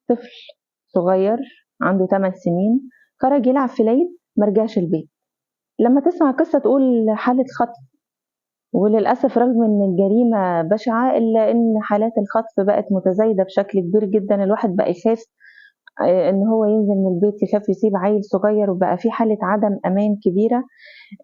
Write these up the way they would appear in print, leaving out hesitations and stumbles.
طفل صغير عنده 8 سنين خرج يلعب في العيد مرجعش البيت. لما تسمع قصة تقول حالة خطف، وللأسف رغم إن الجريمة بشعة إلا إن حالات الخطف بقت متزايدة بشكل كبير جدا. الواحد بقى يخاف إن هو ينزل من البيت، يخاف يسيب عيل صغير، وبقى في حالة عدم أمان كبيرة.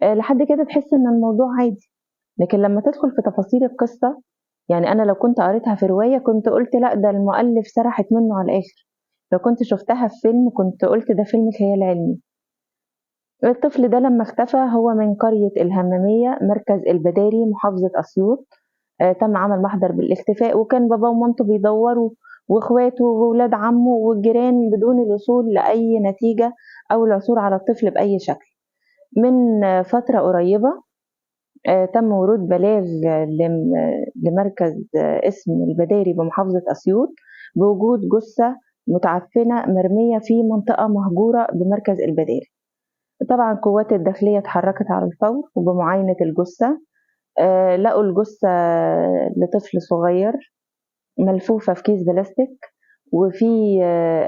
لحد كده تحس إن الموضوع عادي، لكن لما تدخل في تفاصيل القصة، يعني أنا لو كنت قريتها في رواية كنت قلت لأ ده المؤلف سرحت منه على الآخر، لو كنت شفتها في فيلم كنت قلت ده فيلم خيال علمي. الطفل ده لما اختفى هو من قرية الهمامية مركز البداري محافظة أسيوط. تم عمل محضر بالاختفاء، وكان باباه ومامته بيدوروا واخواته وولاد عمه والجيران بدون الوصول لأي نتيجة أو العثور على الطفل بأي شكل. من فترة قريبة تم ورود بلاغ لمركز اسم البداري بمحافظة أسيوط بوجود جثة متعفنة مرمية في منطقة مهجورة بمركز البداري. طبعا قوات الداخلية اتحركت على الفور وبمعاينة الجثة لقوا الجثة لطفل صغير ملفوفة في كيس بلاستيك، وفي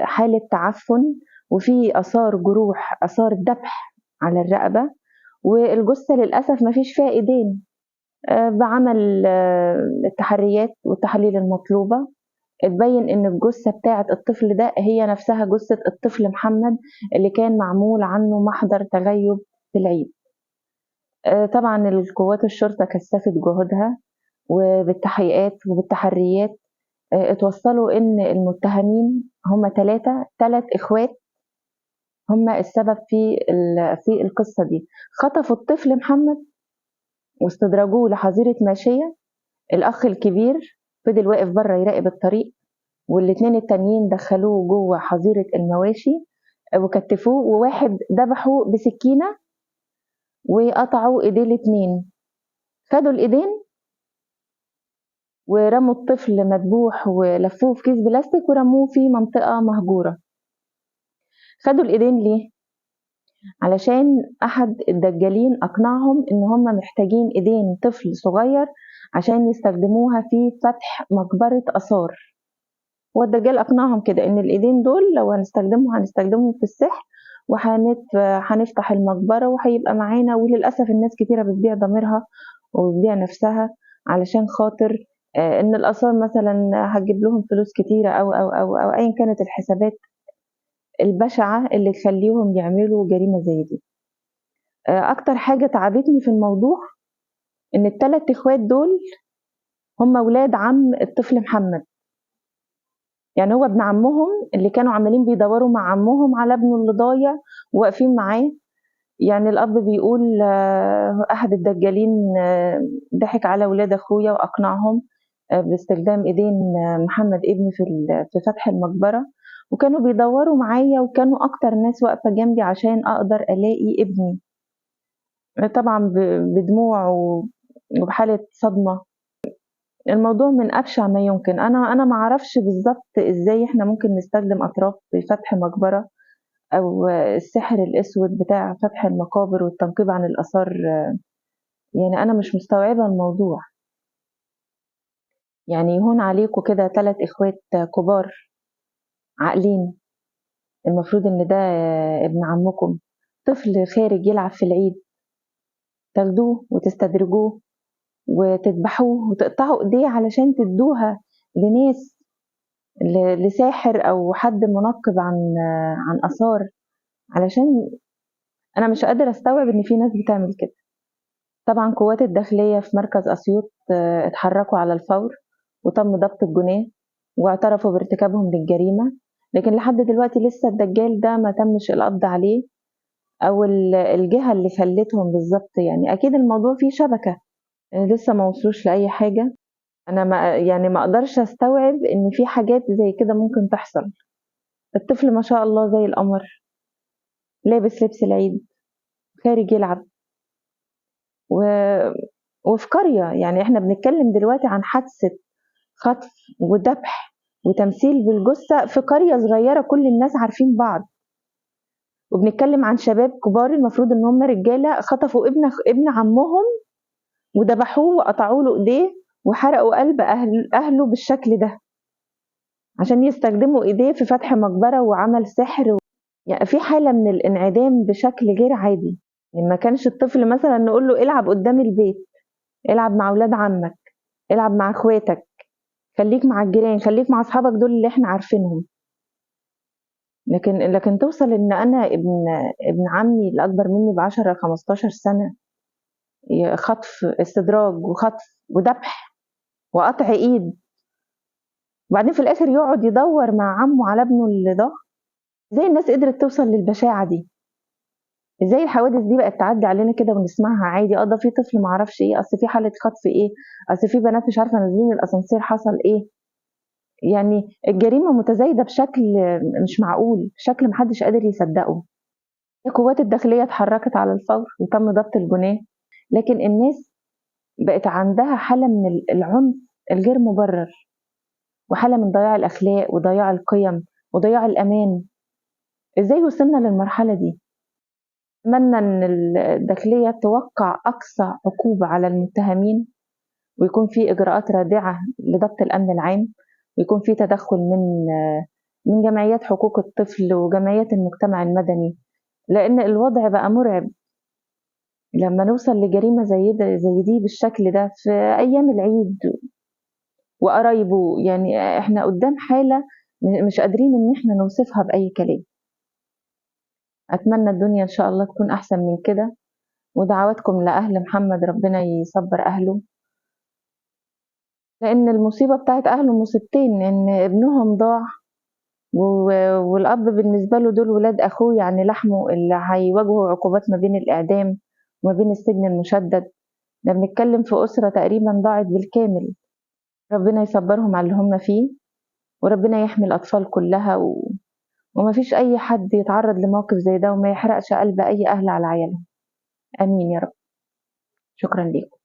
حالة تعفن، وفي آثار جروح، آثار ذبح على الرقبة، والجثة للأسف مفيش فيها إيدين. بعمل التحريات والتحاليل المطلوبة اتبين ان الجثة بتاعة الطفل ده هي نفسها جثة الطفل محمد اللي كان معمول عنه محضر تغيب في العيد. طبعا القوات الشرطة كثفت جهودها وبالتحقيقات وبالتحريات اتوصلوا ان المتهمين هم ثلاث اخوات هم السبب في القصة دي. خطفوا الطفل محمد واستدرجوه لحظيرة ماشية. الأخ الكبير فضل واقف بره يراقب الطريق، والاتنين التانيين دخلوه جوه حظيرة المواشي وكتفوه، وواحد ذبحه بسكينة وقطعوا ايديه الاتنين. خدوا الايدين ورموا الطفل مذبوح ولفوه في كيس بلاستيك ورموه في منطقة مهجورة. خدوا الايدين ليه؟ علشان احد الدجالين اقنعهم ان هم محتاجين ايدين طفل صغير عشان يستخدموها في فتح مقبرة آثار. والدجال اقنعهم كده ان الايدين دول لو هنستخدمهم في السحر وهنفتح المقبرة وهيبقى معانا. وللأسف الناس كتيرة بتبيع ضميرها وبتبيع نفسها علشان خاطر ان الآثار مثلا هتجيب لهم فلوس كتيرة أو أيا كانت الحسابات البشعة اللي تخليهم يعملوا جريمة زي دي. أكتر حاجة تعبتني في الموضوع إن الثلاث إخوات دول هم ولاد عم الطفل محمد، يعني هو ابن عمهم اللي كانوا عمالين بيدوروا مع عمهم على ابنه اللي ضايع وواقفين معاه. يعني الأب بيقول أحد الدجالين ضحك على ولاد أخويا وأقنعهم باستخدام إيدين محمد ابني في فتح المقبرة، وكانوا بيدوروا معايا وكانوا أكتر ناس واقفة جنبي عشان أقدر ألاقي ابني. طبعا بدموع وبحالة صدمة. الموضوع من أبشع ما يمكن. أنا ما أعرفش بالظبط إزاي إحنا ممكن نستخدم أطراف في فتح مقبرة أو السحر الأسود بتاع فتح المقابر والتنقيب عن الآثار. يعني أنا مش مستوعبة الموضوع. يعني يهون عليكم كده 3 إخوات كبار عاقلين، المفروض إن ده ابن عمكم، طفل خارج يلعب في العيد، تاخدوه وتستدرجوه وتذبحوه وتقطعوا إيديه علشان تدوها لناس، لساحر أو حد منقب عن آثار. علشان أنا مش قادرة أستوعب إن في ناس بتعمل كده. طبعا قوات الداخلية في مركز أسيوط اتحركوا على الفور وتم ضبط الجناه واعترفوا بارتكابهم للجريمة، لكن لحد دلوقتي لسه الدجال ده ما تمش القبض عليه أو الجهة اللي خلتهم بالظبط. يعني أكيد الموضوع فيه شبكة، لسه ما وصلوش لأي حاجة. أنا ما أقدرش أستوعب إن في حاجات زي كده ممكن تحصل. الطفل ما شاء الله زي القمر، لابس لبس العيد، خارج يلعب وفي قرية. يعني احنا بنتكلم دلوقتي عن حادثة خطف وذبح وتمثيل بالجثة في قرية صغيرة كل الناس عارفين بعض، وبنتكلم عن شباب كبار المفروض ان هم رجالة خطفوا ابن عمهم وذبحوه وقطعوا له ايديه وحرقوا قلب اهله بالشكل ده. عشان يستخدموا إيديه في فتح مقبرة وعمل سحر. يعني في حالة من الانعدام بشكل غير عادي. يعني ما كانش الطفل مثلا نقول له العب قدام البيت، العب مع ولاد عمك، العب مع اخواتك، خليك مع الجيران، خليك مع اصحابك دول اللي احنا عارفينهم. لكن توصل ان انا ابن عمي الاكبر مني ب10 15 سنة خطف، استدراج وخطف وذبح وقطع ايد، وبعدين في الاخر يقعد يدور مع عمه على ابنه اللي ضاع. ازاي الناس قدرت توصل للبشاعة دي؟ ازاي الحوادث دي بقت تعدي علينا كده ونسمعها عادي؟ ده في طفل معرفش ايه، اصل في حالة خطف ايه، اصل في بنات مش عارفة نازلين الاسانسير حصل ايه. يعني الجريمة متزايدة بشكل مش معقول، بشكل محدش قادر يصدقه. القوات الداخلية اتحركت على الفور وتم ضبط الجناه، لكن الناس بقت عندها حالة من العنف الغير مبرر، وحالة من ضياع الأخلاق وضياع القيم وضياع الأمان. ازاي وصلنا للمرحلة دي؟ أتمنى إن الداخلية توقع أقصى عقوبة على المتهمين، ويكون في إجراءات رادعة لضبط الأمن العام، ويكون في تدخل من جمعيات حقوق الطفل وجمعيات المجتمع المدني، لأن الوضع بقى مرعب. لما نوصل لجريمة زي دي بالشكل ده في أيام العيد وقرايبه، يعني احنا قدام حالة مش قادرين إن احنا نوصفها بأي كلام. أتمنى الدنيا إن شاء الله تكون أحسن من كده، ودعواتكم لأهل محمد ربنا يصبر أهله، لأن المصيبة بتاعت أهله مصيبتين، إن ابنهم ضاع والأب بالنسبة له دول ولاد أخوه، يعني لحمه، اللي هيواجهوا عقوبات ما بين الإعدام وما بين السجن المشدد. ده بنتكلم في أسرة تقريبا ضاعت بالكامل. ربنا يصبرهم على اللي هم فيه، وربنا يحمي الأطفال كلها وما فيش أي حد يتعرض لموقف زي ده وما يحرقش قلب أي أهل على عيالهم. آمين يا رب. شكرا لكم.